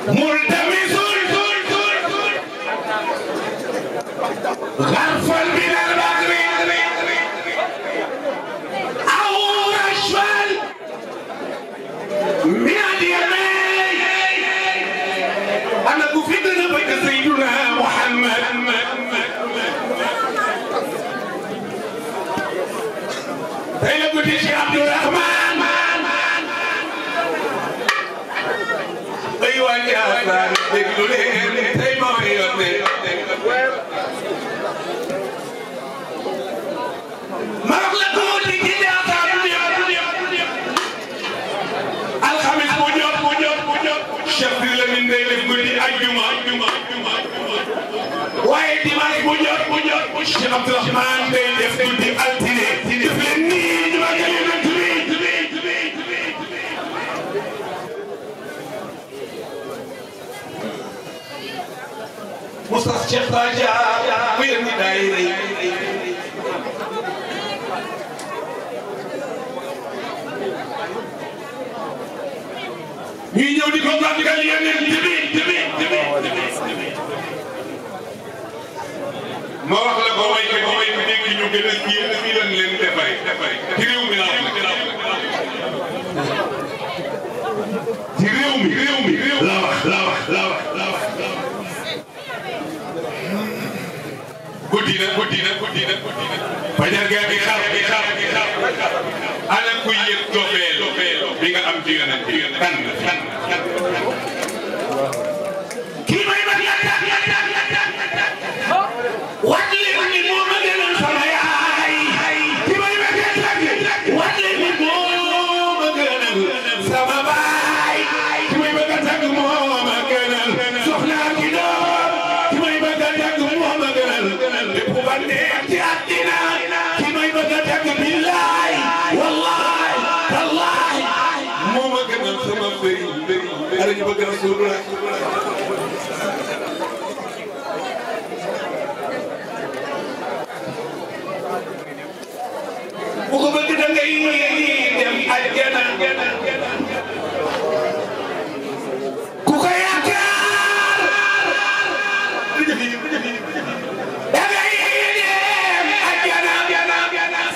ملتمس غرفا من البحر أو رشفا من اليمين أنا كفيتنا بك سيدنا محمد أين كنت يا عبد الرحمن أيوة يا أخوان تقولين تيمور ما أغلقوا لكي الخميس بوجود شفت لمن ديلك قولي الجمعة واي ديماس بوجود الشيخ عبد الرحمن ديلك قولي التنين تفلني ما كلمة مصطفى الشيخ راجع ويرمي دايري ñëw di ko gàttal yeneen ma wax la ko way ko dégg ñu gën a kii fii lañ leen defare ci réew mi laa ci réew mi la wax guddi na fajar gaa bi xar ana ku yëg dofeel bi nga am ci yonent kan kii may ma wat li ni moo ma gënal sama yaay kii may ma wat li ni moo ma gënal sama baay kii may ma tagg moo ma gënal soxna ki doom kii may ma tagg moo ma gënal lépp ba neex ci àddina kii may ma tagg billaay wallaay tallaay moo ma gënal sama bëri ala ñu bëgg Rasulullah bu ko bëgg da ngay dem aljana ku ko yaakaar da ngay dem aljana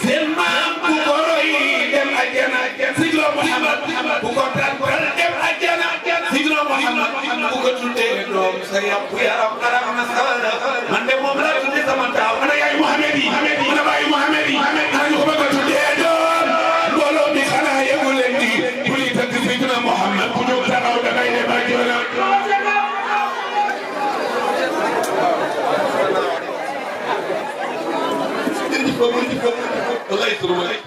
seen maam ku ko roy dem aljana Sidna Muhammad bu ko tàggal dem aljana Sidna Muhammad bu ko tuddee doom sa yàpp yaram xaram na sawara man de moom laa tuddee sama taaw ana yaay Muhammad yi ana baay Muhammad yi ana ñu ko bëgg a tuddee doom mbooloo bi xanaa yëgu leen di bu ñuy tëgg Sidna Muhammad ku jóg taxaw da ngay dem aljana الله يستر عليك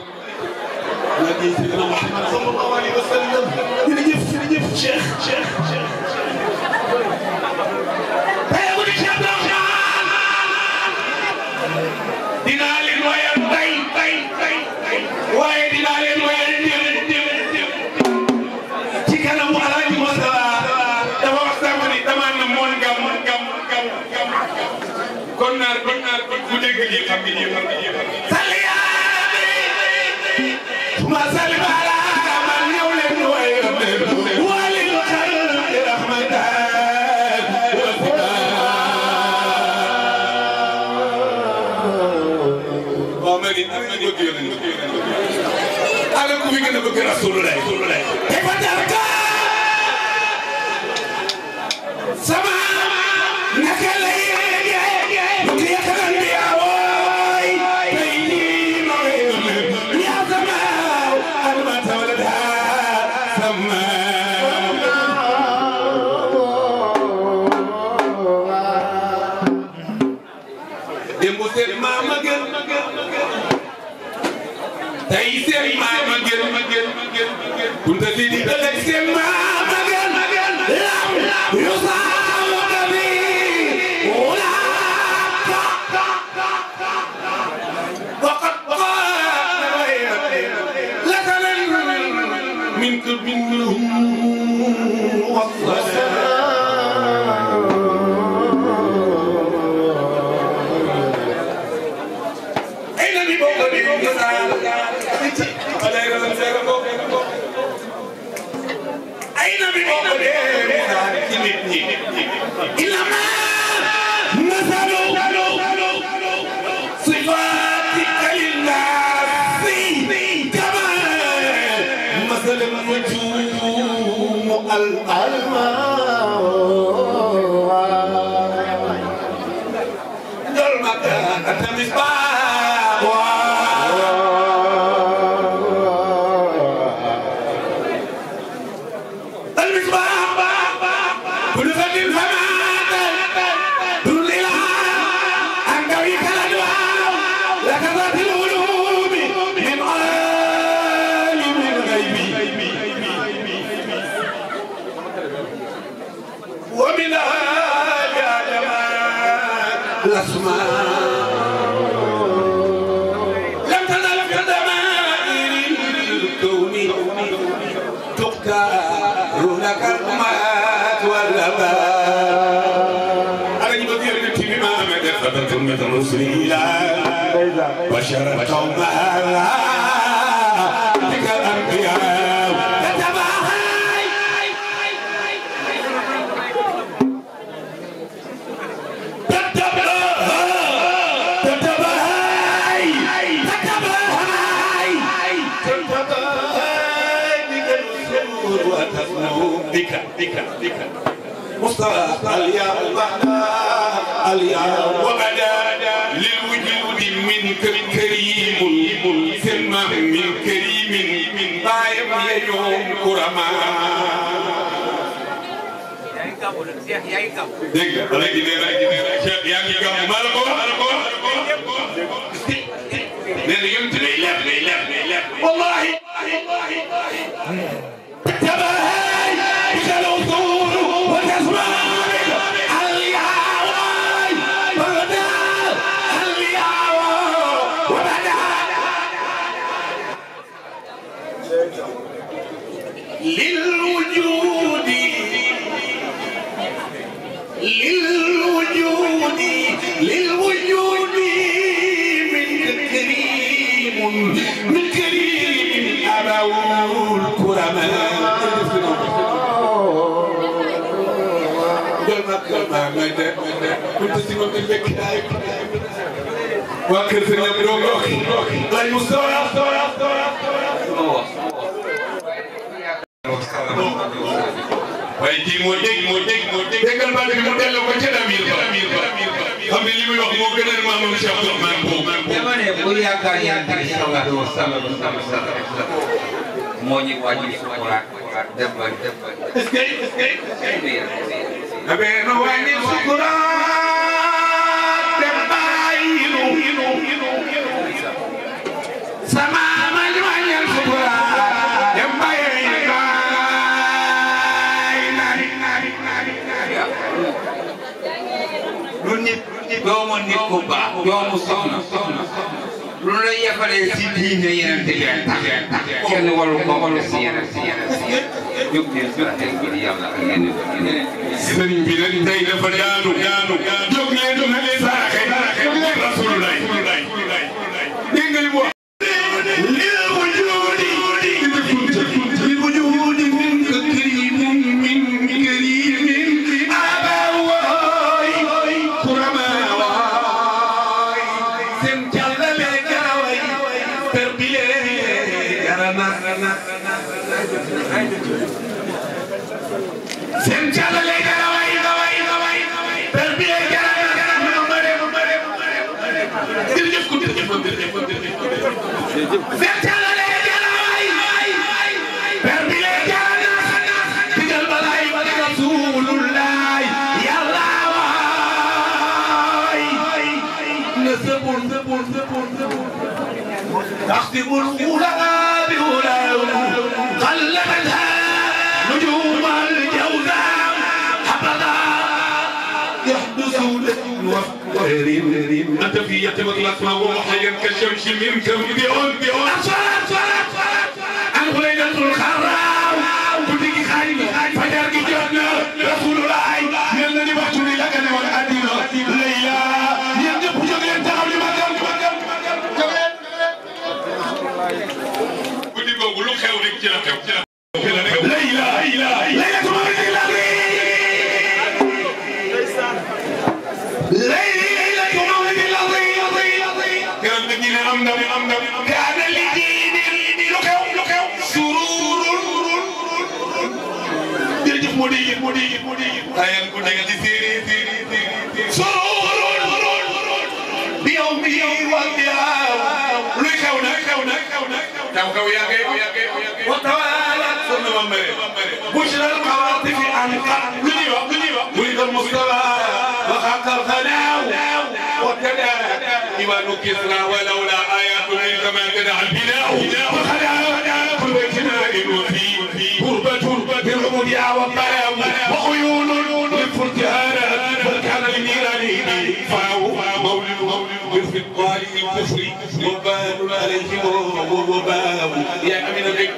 نبي سيدنا محمد صلى الله عليه وسلم يرجف شيخ يقول الشيخ دينار وين وين دينار وين تكنا مو على جمسة دابا وقتامني تمام مون كم كنا كودك دي خميني ما سلم على من يولد ويرد وللخلق رحمة وامري على كوفي كنا بك رسول الله كيف ترك سما نكلي يكرم يا كنت تدي بدك سما مجن لم يصاب بي ولا وقد لك منك منهم أين بوقدي أين بوقدي إنما مثل صفاتك للناس كما مثل النجوم الألماء المكانة مصباح المصباح كل فن فمات دون الإله عن قويك الأدواء لك ذات العلوم من عالم الغيب ومن الأسماء لم تزل في ضمائر الكون تختار لك الأمات والآباء أنا جبت يرجع بما مدى خطرت مثل رسولي بشر قومها بك الأنبياء بك مصطفى اليوم وبدا للوجود منك كريم سلما من كريم من بايم يوم كرما والله للوجود من كريم أبو الكرماء ما مدى كنت سيبك البكاء وكرت النبروك لا يستوى waaye kii moo dégg déggal baat bi mu delloo ko ca Damir Ba xam ne li muy wax moo gën a maamam Cheikh Abdourahmane boobu. dama ne bu yaakaar yaa ngi sallallahu alayhi wa sallam moo ñu wàññi sukuraat dem ba. est-ce que abee na wàññi sukuraat dem bàyyilu sama ma ñu wàññi sukuraat dem bàyyilu doomu nit ku baax doomu soxna lu la yafalee si diine yeneen te leen tax kenn waru ko waru si yeneen jóg leen jóg leen ngir yàlla ak yeneen sëriñ bi nag tey dafa daanu jóg leen jóg leen saraxe rasulullah dégg nga li mu wax تختم الأولى بأولى قلبتها نجوم الجوزاء حبذا يحدث وفقر أنت في يتم الأسماء وحيا كالشمس منك بأون أصوات عن غليلة الخراء كنتك خايف فجرك جنة رسول الله يلني بحثني لك والأدين ليلى ينجب جغل تغل مكان guddi googu lu xew rek ci la xew Layla كان لدين لكو سرور جرجف مدي أيام كنا جدي سرور بيومي والدياو لكونا كو يا وتوالت ثم ممر بشرى القواطف أنقى ولد المصطفى وخاق الخلاو وكذا ديوان كسرى ولولا آيات من كما تدعى البناء وخلا كل بيتنا وفي غربة بالعبودية والطلب وعيون للفرجان فكان للنيران فهو مولد في الطالب الكفر وبال عليهم وباب يا أمين بك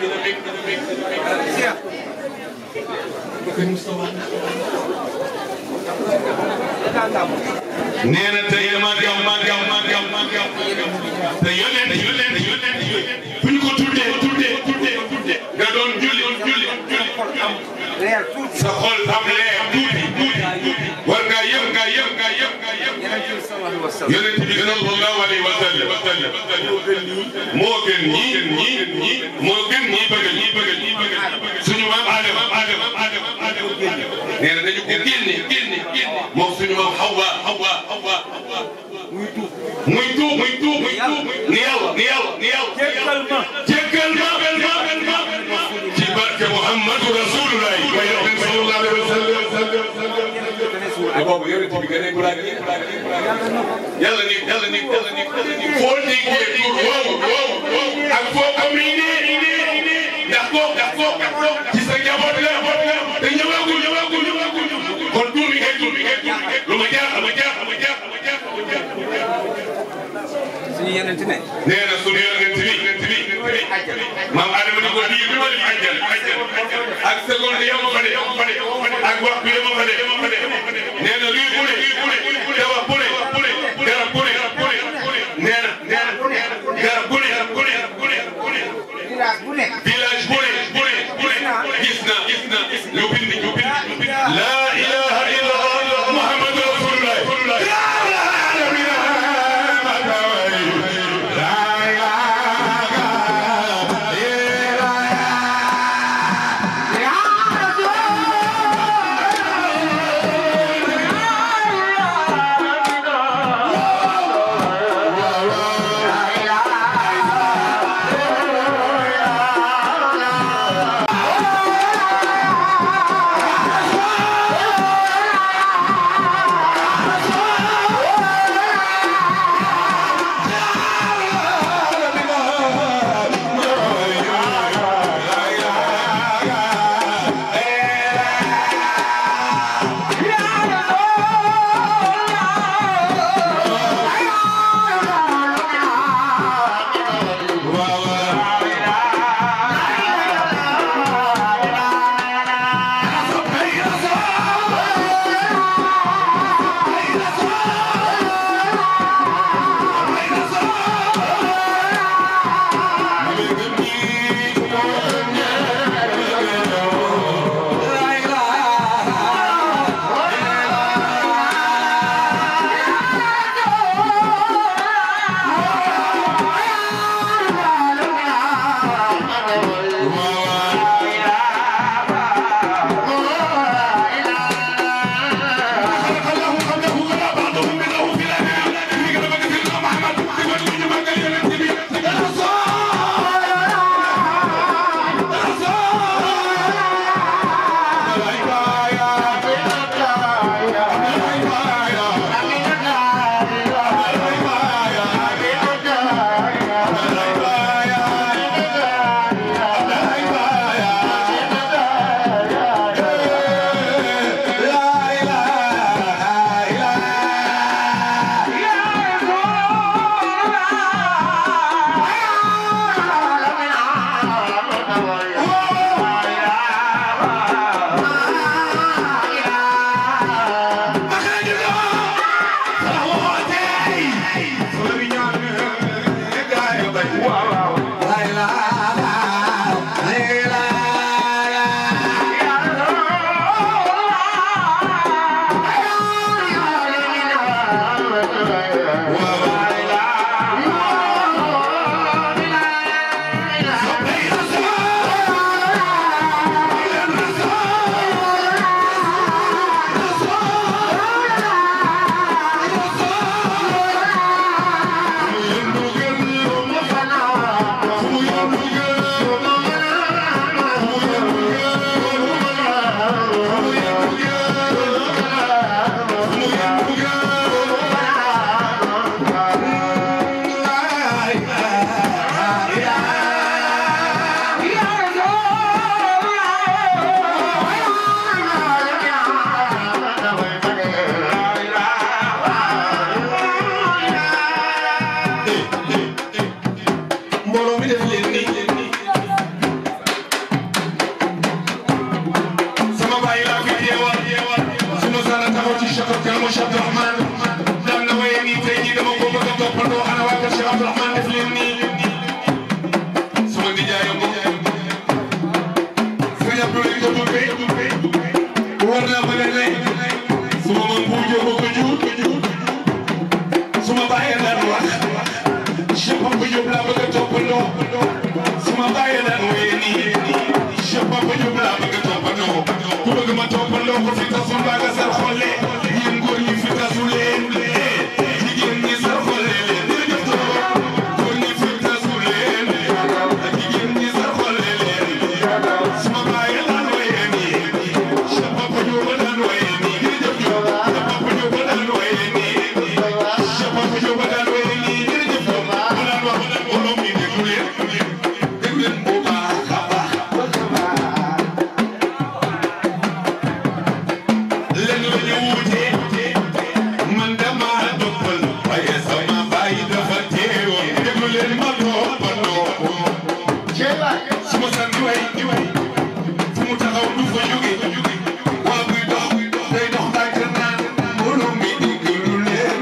نينا تاي ما جام تاي يولن فين كو تودé nga doon julli sa xol am leer tuuti war nga yëm yonent bi sallallahu alayhi wa sallam moo gën ñi bëgg suñu maam Adama nee na dañu ko génne moom suñu maam Hawa muy tuub ni yàlla jéggal ma ci barke Muhammadu Rasulullah sallallahu alayhi wa sallam boobu yonent bi gën a gulaat yàlla ni foo déggee tur woowu ak foo ko miinee ndax ko ci sa njaboot la te ñëwagul kon tur bi kay lu ma jaax suñu yonent ne nee na suñu yonent bi maam Adama ni ko diir bi ma def àjjana ak seconde ya ma fa def ak waxtu ya ma fa def nee na luy bu ne dawa bu ne garab bu ne nee na garab bu ne village bu ne gis na ñu bind la ilaha illallah muhammadu rasulullah suma bàyyi lan wax Cheikh Papa Diop laa bëgg a toppandoo suma bàyyi lan wéy nii Cheikh Papa Diop laa bëgg a toppandoo ku bëgg ma toppandoo ko fi tasul baa nga sar xolle yéen góor ñi fi tasu leen jigéen ñi sar xolle leen jërëjëf góor ñi fi tasu leen jigéen ñi sar xolle leen suma bàyyi lan wéy nii Cheikh Papa Diop lan wéy nii jërëjëf Cheikh Papa Diop lan wéy nii Cheikh Papa Diop lan wéy nii jërëjëf mbooloo mi déglu leen bu baax a baax lenn la ñu wuute man dama doppal waaye sama baay dafa teewoon déglu leen ma toppandoo suma sant way fu mu taxaw du fa jóge waa buy dox day dox ndànk naan mbooloo mi déglu leen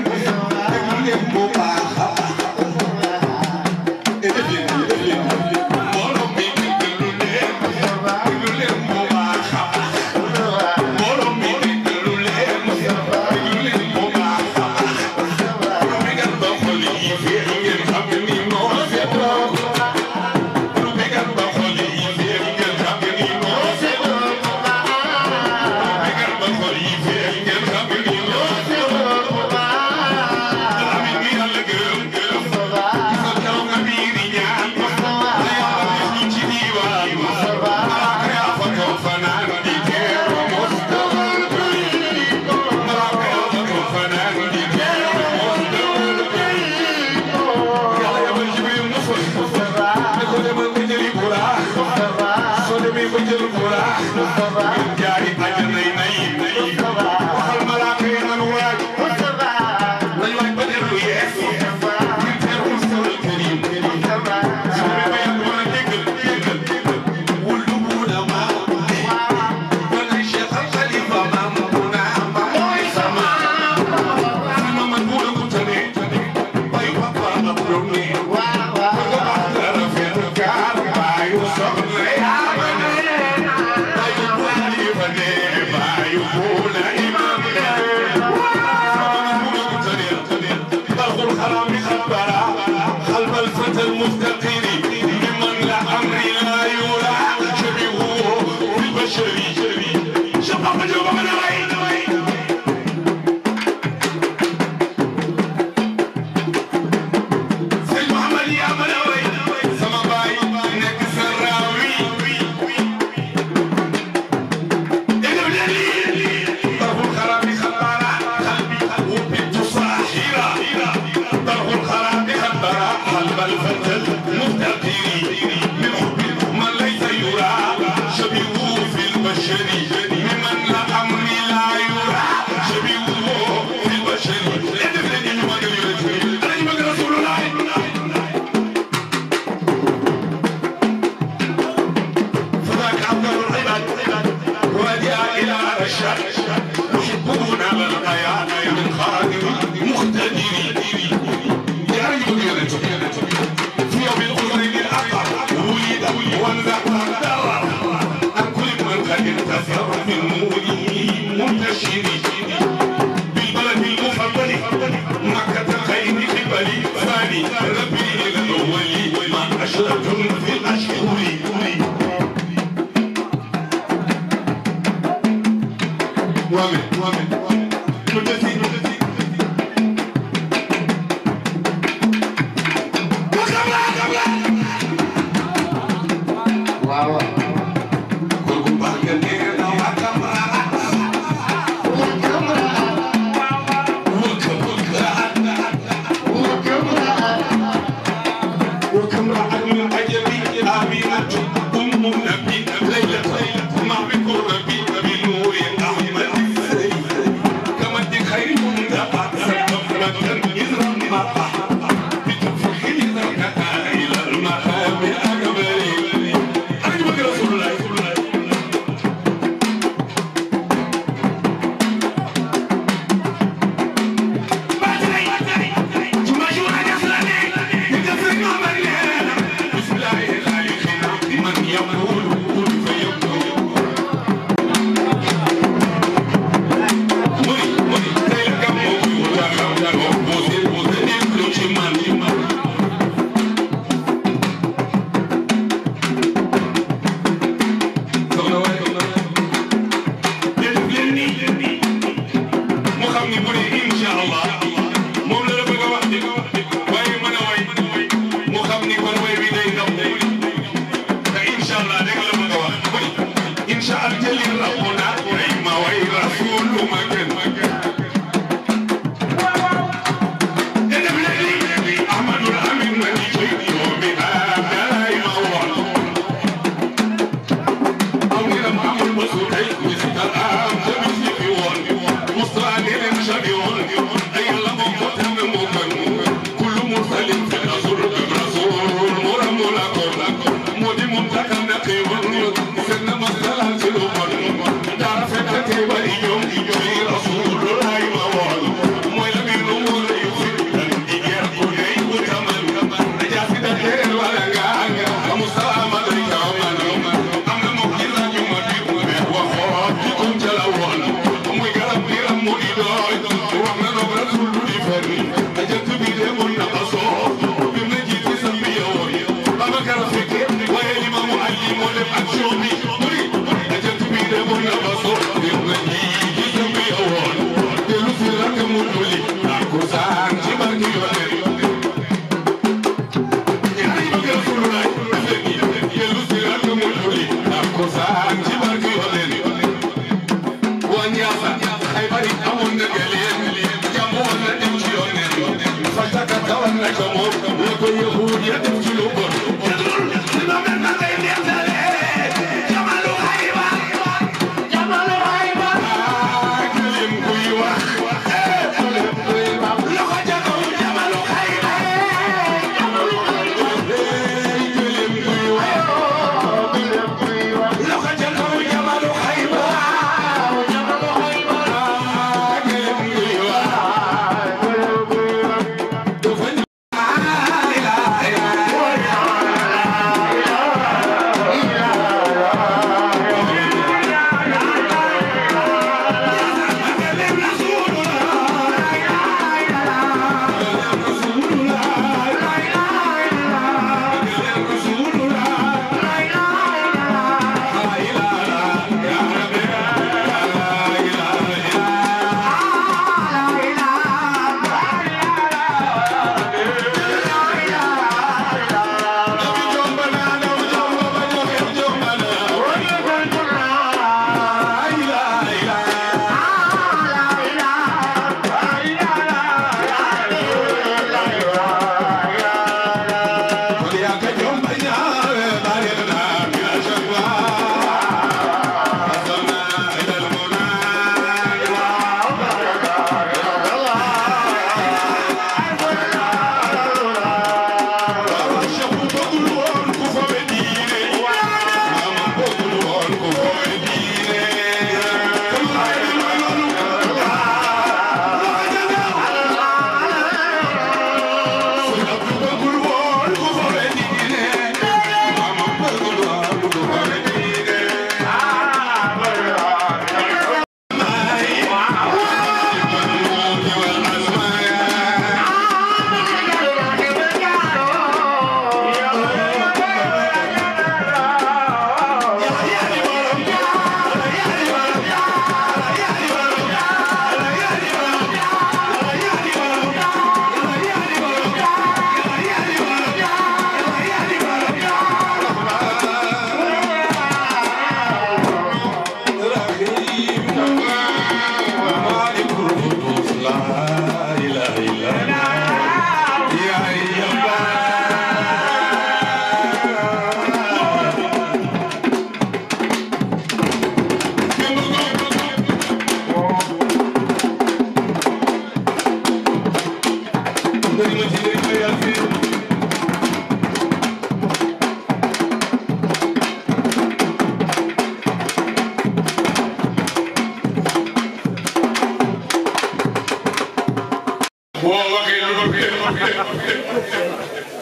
bu baax a baax mbooloo mi déglu leen bu baax a baax mbooloo mi déglu leen bu baax a baax lu bégal ba xol yi féex ngeen xam ni noo seetloo lu bégal ba xol yi féex ngeen xam ni noo seetloo lu bégal ba xol yi féex ngeen xam ni noo seetloo amin gi yàlla gërëm gisal kaw nga biiri ñaan la yàlla def ñu ci diwaan malaaka yaa fa kaw fanaan di teeru mustawal malaaka yaa fa kaw fanaan di teeru mustawal yàlla yabal Jibril mu fa ne ko demal nga jëli buraax soo demee ba jël buraax ngeen jaari àjjanay nayim waxal malaaka yi nanu waaj nañu waaj ba dellu yees ngir teeru mustawal karim soo demee ba yàgg mën a déggal wul du buuna maa wala Cheikh al Khalifa maam buuna amba mooy sama sama man buuna ku tane bayu papa ak doom ne bëgg baax la rafet kaar bayu soxna yaa ma ne bayu Khalifa ne bayu buuna imam ne sama man buuna ku tane balxul xaraami xabara قلب الفتى المفتقر ممن لا أمري لا يرى شبيهه في البشر شوف أبو جوبا من وين سيد محمد يا من وين سما باي نك سراوي طرف الخراب خبارة قلبي وبنت صاحرة طرف الخراب خبارة قلب الفتى المفتقر من حب من ليس يرى شبيهه في البشر ممن لا أمري لا يرى شبيهه في البشر أنا رسول الله فذاك أفضل العباد وديا إلى رشاد يحبون الغيان من خادم مقتدر يا رجل في يوم القدر الأقر ولد وانزع ضرر عن كل من قد انتصر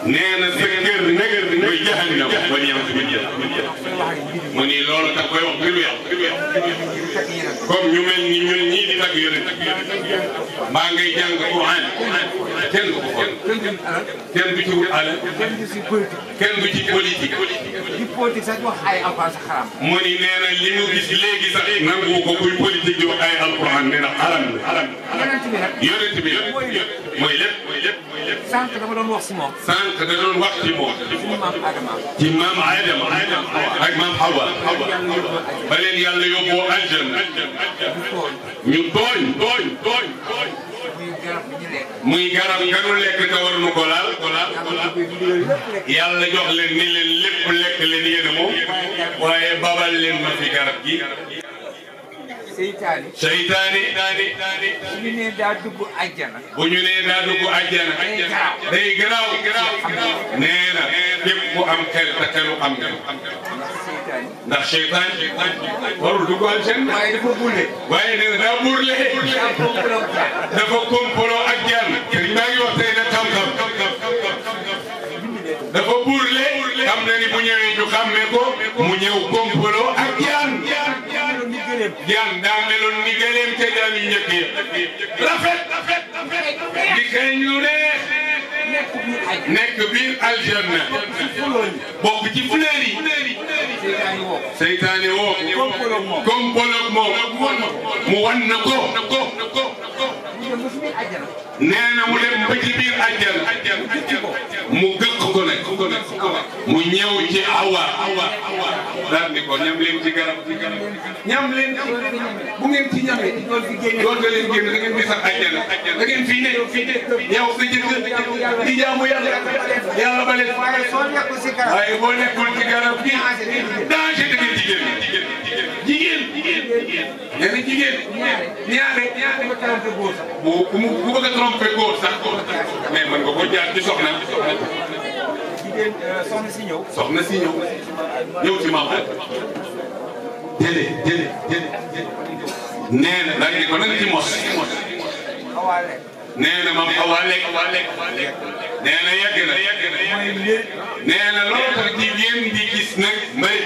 nee na sa kër nëgër bi mooy jahannam ba ñëw si biir mu ni loolu tax koy wax biru yàlla comme ñu mel ni ñun ñii di tagg yonent mbaa ngay jàng Quran kenn du ko xool kenn du ci wut alal kenn du ci politique di politique sax wax ay alquran sa xaram mu ni nee na li mu gis léegi sax nangu ko kuy politique di wax ay alquran nee na xaram yonent bi mooy lépp sànq dama doon wax si moom sànq da doon wax ci moom ci maam Adama ak maam Hawa ba leen yàlla yóbboo aljanna ñu tooñ muy garab nga nu lekk te war nu ko laal yàlla jox leen ni leen lépp lekk leen yéen a moom waaye babal leen ma fi garab gi seytaane bu ñu nee daa dugg àjjana day garaaw nee na képp ku am xel te xelu am nga ndax seytaan warul dugg aljanna waaye nee na daa burle dafa kompaloo ak jaan maa ngi wax tey na xam-xam dafa burle xam na ni bu ñëwee ñu xàmmee ko mu ñëw kompaloo ak jaan daa meloon ni gëleem ca jaan yu njëkk yi rafet di xeeñ lu neex nekk biir aljanna bokk ci fleur yi seytaane woo kompaloo moom mu wan na ko nee na mu dem ba ci biir àjjana mu gëkk ko nag mu ñëw ci awa daal ni ko ñam leen ci garab ñam leen bu ngeen ci ñamee dootu leen génn da ngeen di sax àjjana da ngeen fii ne yow sa jëkkër di jaamu yàlla ba leen waaye boo nekkul ci garab gi danger da ngeen jigéen nee na jigéen ñaare bu bëgg a tromper góor sax mais mën nga ko jaar ci soxna soxna si ñëw ci maam déedéet nee na daal di ko nag ci mos nee na maam Awa lekk nee na yàgg na nee na loolu tax jigéen di gis nag mbay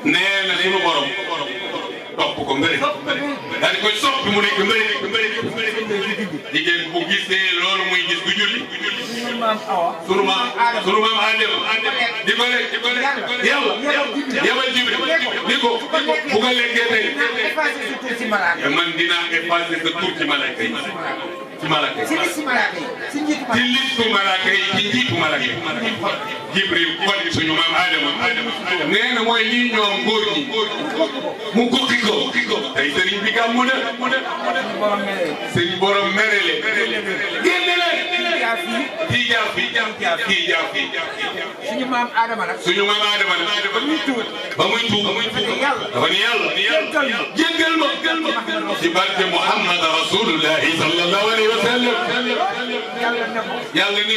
nee na sunu borom topp ko mbëri daal di koy soppi mu nekk mbëri jigéen bu gisee loolu muy gis du julli sunu maam Adama di ko lekk yàlla Jibril ni ko bu ko lekkee tey man dinaa effacer sa tur ci malaaka yi ci listu malaaka yi ci njiitu malaaka yi Jibril kon suñu maam Adama nee na mooy lii ñoom góor ñi mu gokki ko tey sëriñ bi gàmmu na sëriñ borom merele génne leen kii jaar fii suñu maam Adama nag ba muy tuub dafa ni yàlla jéggal ma ci barke Muhammad Rasulullahi sallallahu alayhi wa sallam yàlla ni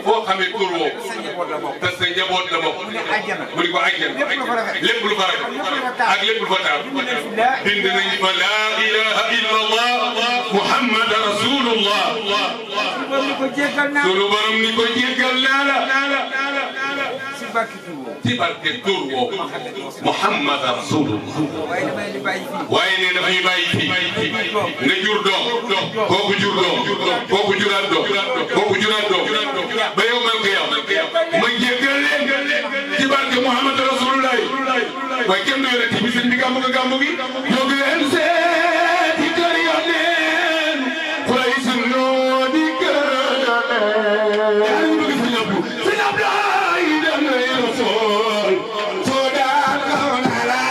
foo xamee tur woo te sa njaboot la bokk mu ni ko àjjana lépp lu fa rafet ak lépp lu fa taal bind nañ fa laa ilaha illa allah Muhammad Rasulullah sunu borom ni ko jéggal naa la ci barke tur woo Muhammad Rasulullah waaye ne dafay bàyyi fii nga jur doom kooku jur doom kooku juraat doom kooku juraat doom ba yow man ko yow ma jéggal leen ci barke Muhammad Rasulullah waaye kenn du yore bi sëñ bi gàmmu gi jóg leen seeti kër yoneen fay sunu di kër yoneen yaa ngi bëgg sëñ Abdou ay dem na Rasul soo daan kaw na la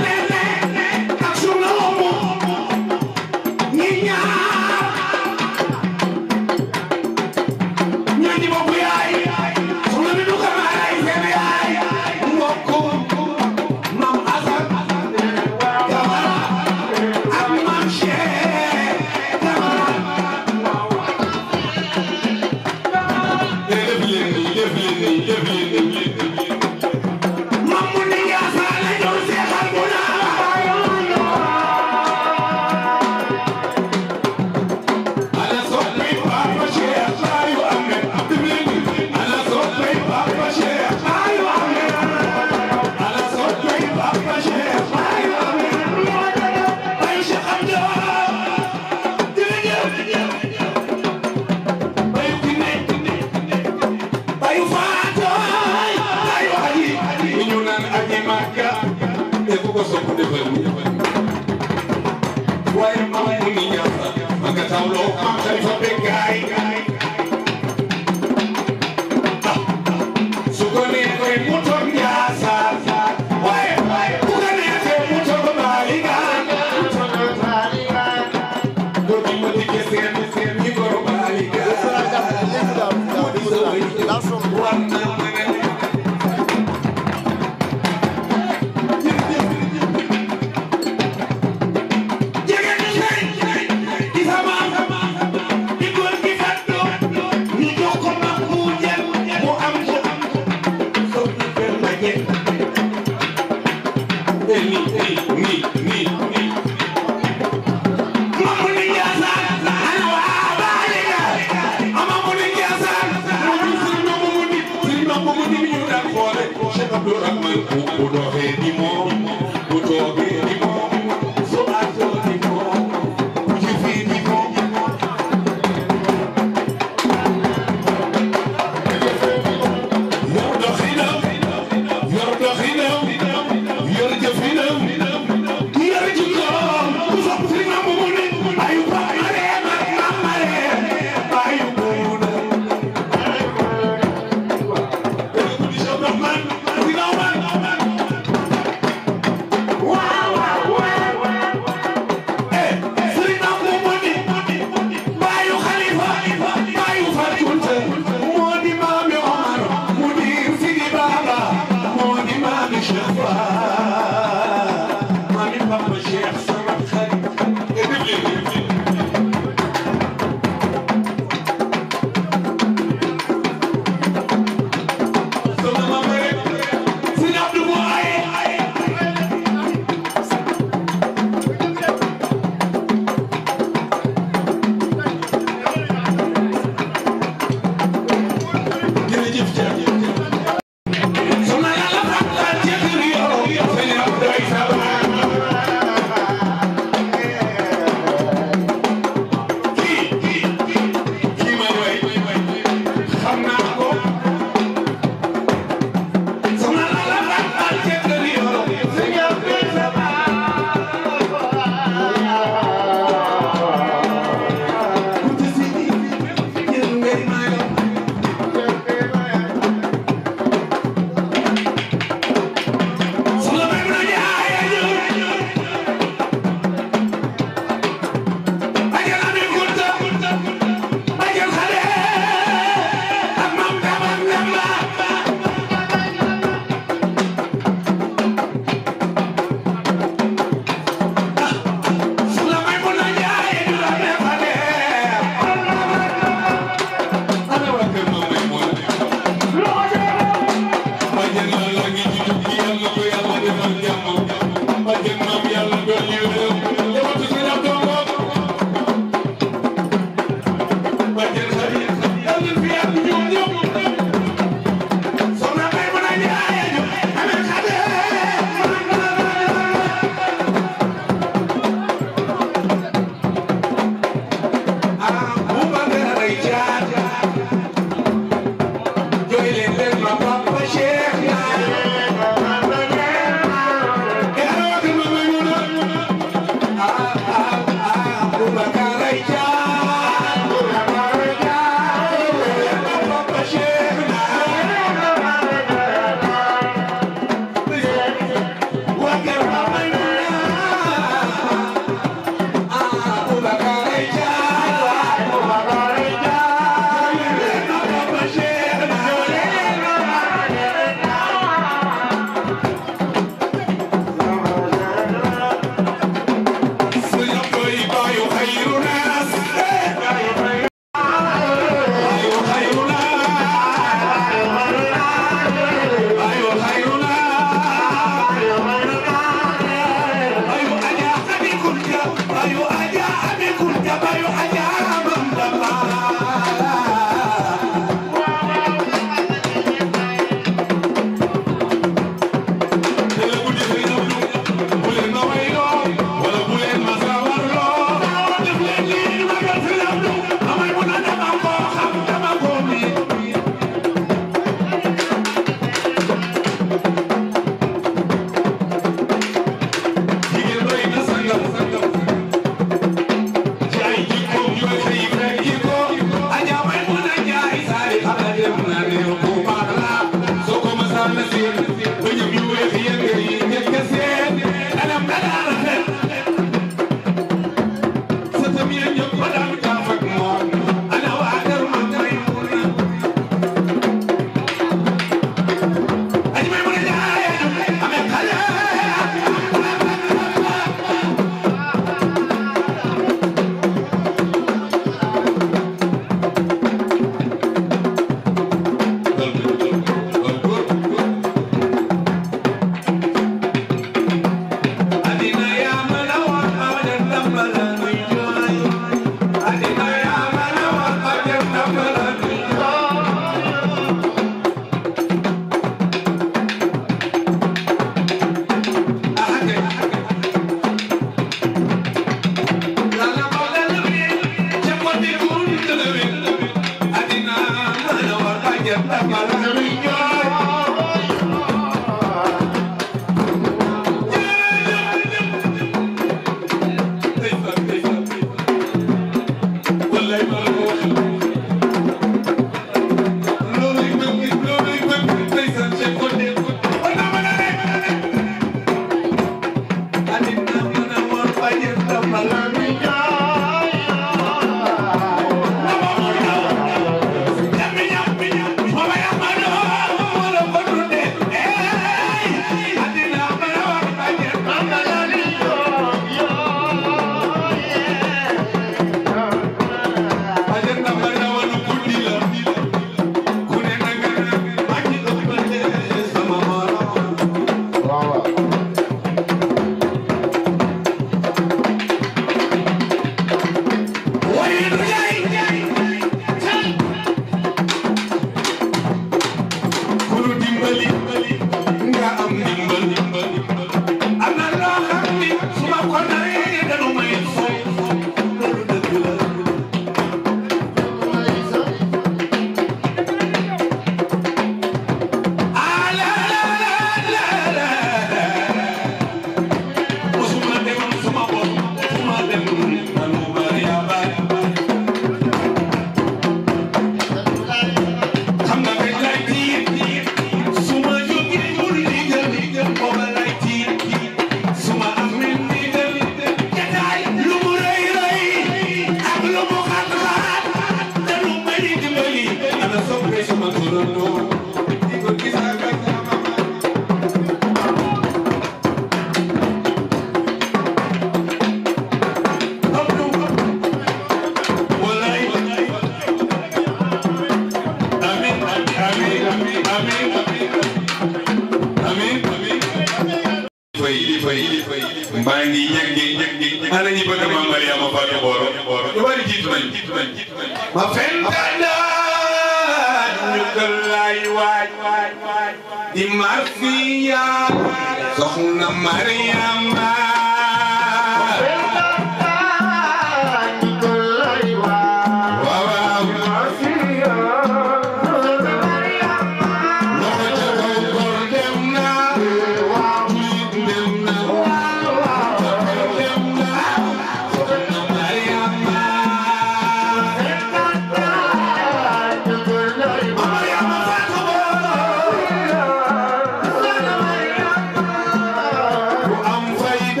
I'm fighting.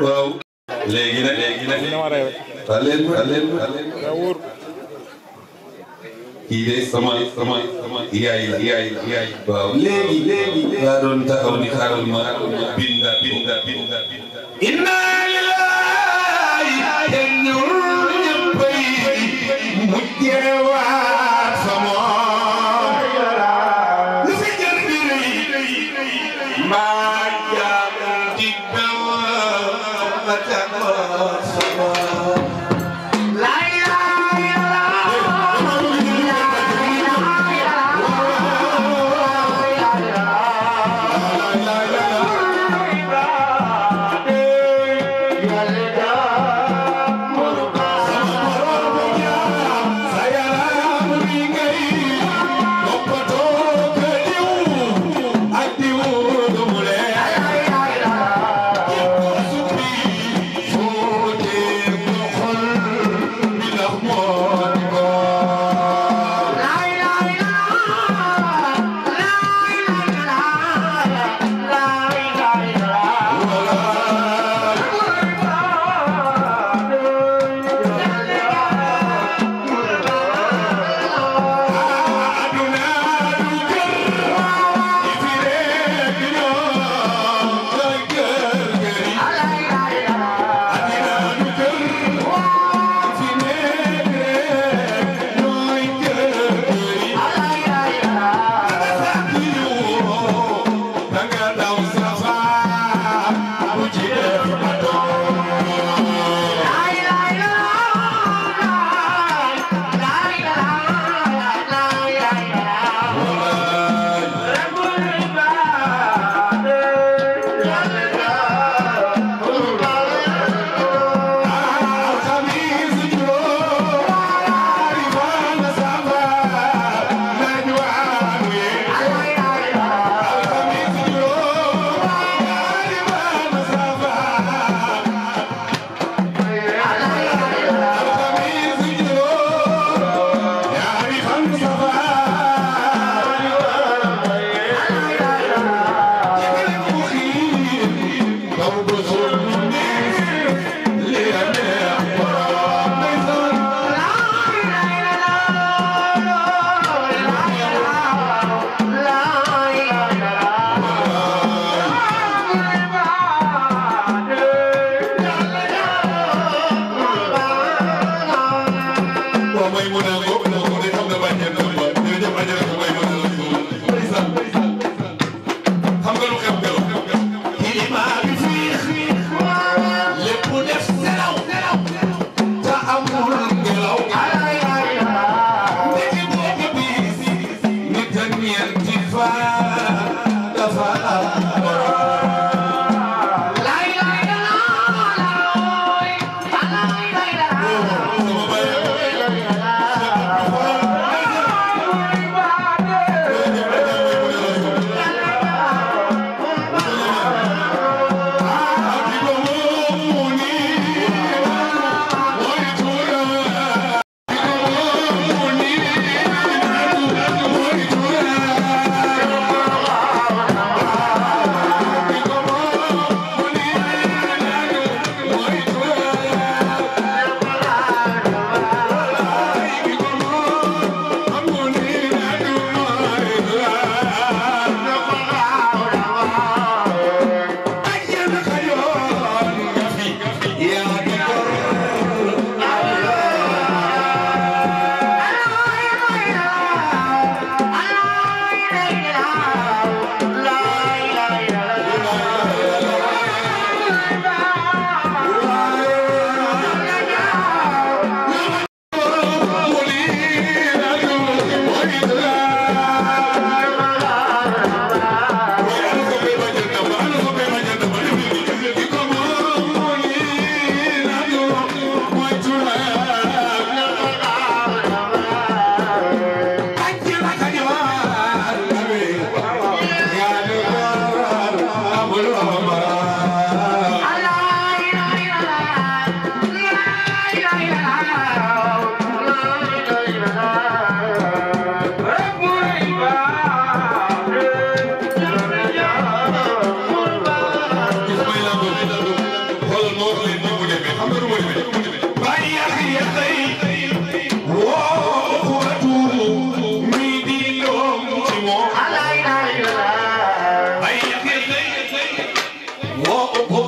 waaw léegi nag leen kii de sama yaay la waaw léegi laa doon taxaw ni xaaral ma binda inna lillahi ñëwul ñëppay mujjeewaat sama lu fi jar bi mbaa jaam di xam nga lu xew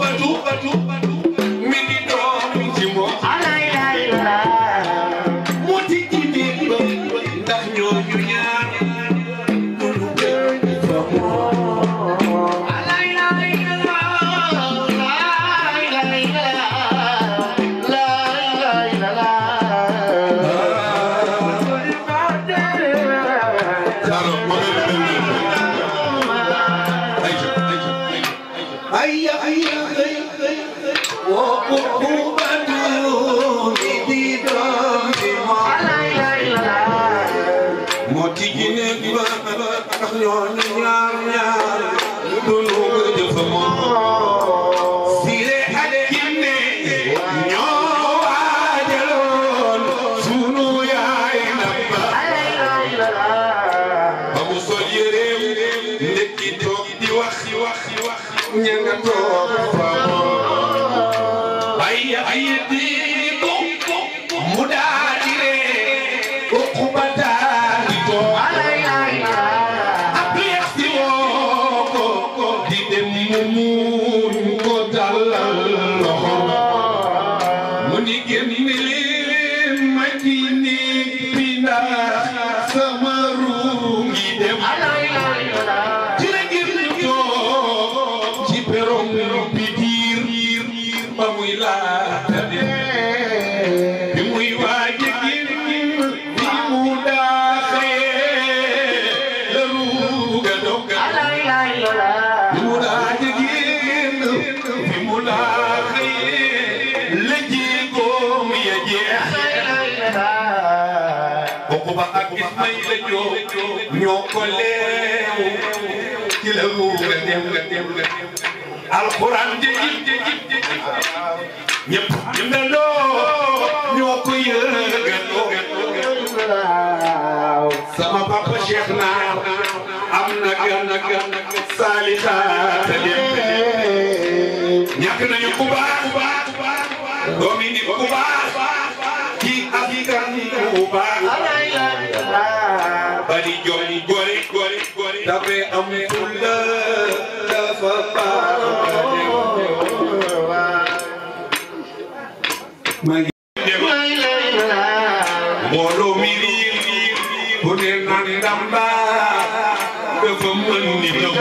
batu mi di doom ci moom moo ti ci biir ba ndax ñooñu ñaar duñu gën fa ñoo ko leew ci la ruuga dem alxuraan ñëpp jëndandoo ñoo ko yëgandoo sama papa Cheikh Naar am na gan Salixaat ñàkk nañu ku baax doomi nit ku baax ci askan ku baax bari joli gori dafa am fulla dafa baax mbooloo mi riir bu ne naan ndamba dafa mën ni lëw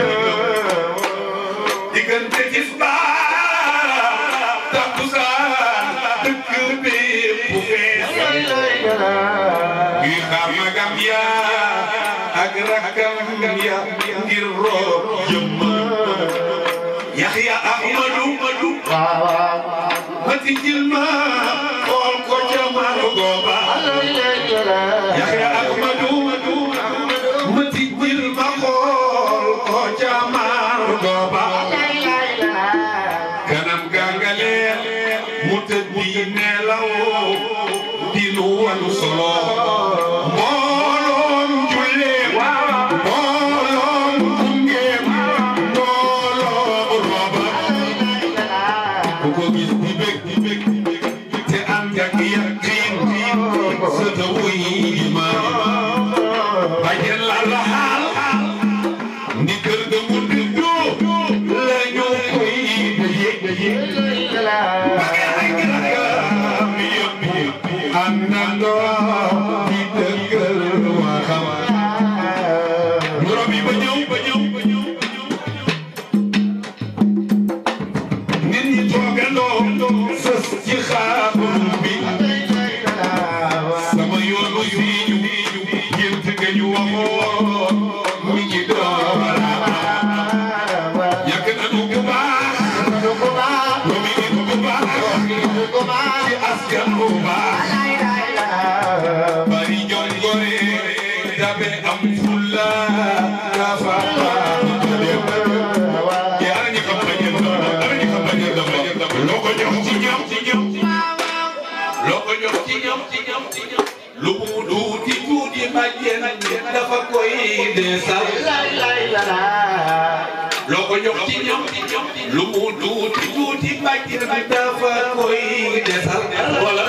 diggante tisbaar takkusaan dëkk bépp bu fees ngir xaar magam ya ak rakkam ya ngir roog jëmm Yaxya Ahmadu mati jilma xool ko jamal gooba Yaxya Ahmadu mati jilma xool ko jamal gooba kanam gàngaleen mu tëddi nelaw dinu wanu solo mbooloom julleem mbooloom gungeem mbooloom roba ku ko gis di bég te ànd ak yaqiin sa tawuy ma bajen la la xaal ndi kër ga mu duddoo la ñu koy di dëggal waxam borom yi ba ñëw nit ñi toogandoo sës ci xaarum bi sama yoonu siiñu gént ga ñu waxoon mi ngi door yàgg nañu bu baax doomi nit bu baax ci askan bu baax bari jon gore dabe am fulla dafa yaara ñi xam bañal dama loo ko jox ci ñoom lu mu tuuti bàjjen dafa koy desal loo ko jox ci ñoom lu mu tuuti bàjjen dafa koy desal wala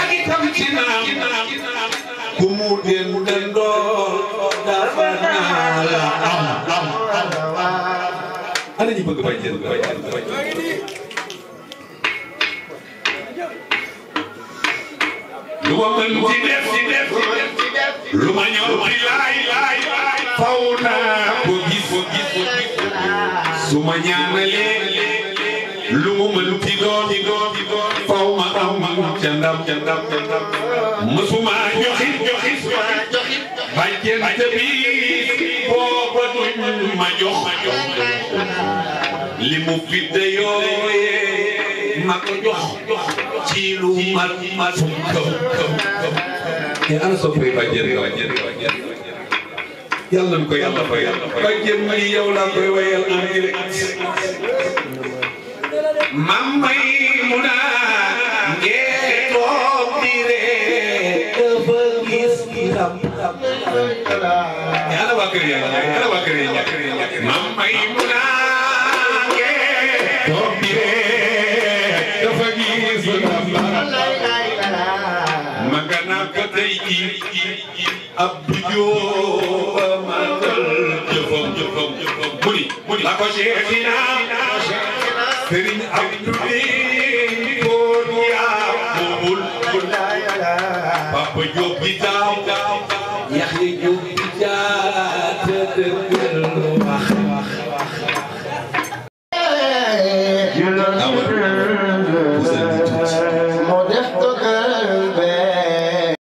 ak itam ci naam ku mu dendool dafa naa la am ana ñi bëgg bëgg bay jël lu ma mën ci def lu ma ñor ci laay faw naa ko gis su ma ñaanalee lu mu mën ci doon faw ma am ca ndam mësuma joxit bàjjen te bii booba duñ ma jox li mu fidde yooyee ma ko jox ci lu mat te ana soppay bàjjen yàlla na ko yàlla fay bàjjen mi yow laa koy wayal en direct mam may mu naa ngee toog di ree dafa gis kiram yàlla waa kër yàlla mam may mu naa ngee toog di ree dafa gis kiram magana ko tey ab jooba magal jëfam mu ni la ko seetina Serigne Abdou Koor yaa moomul Papa Diop bi daaw Yaxya Diop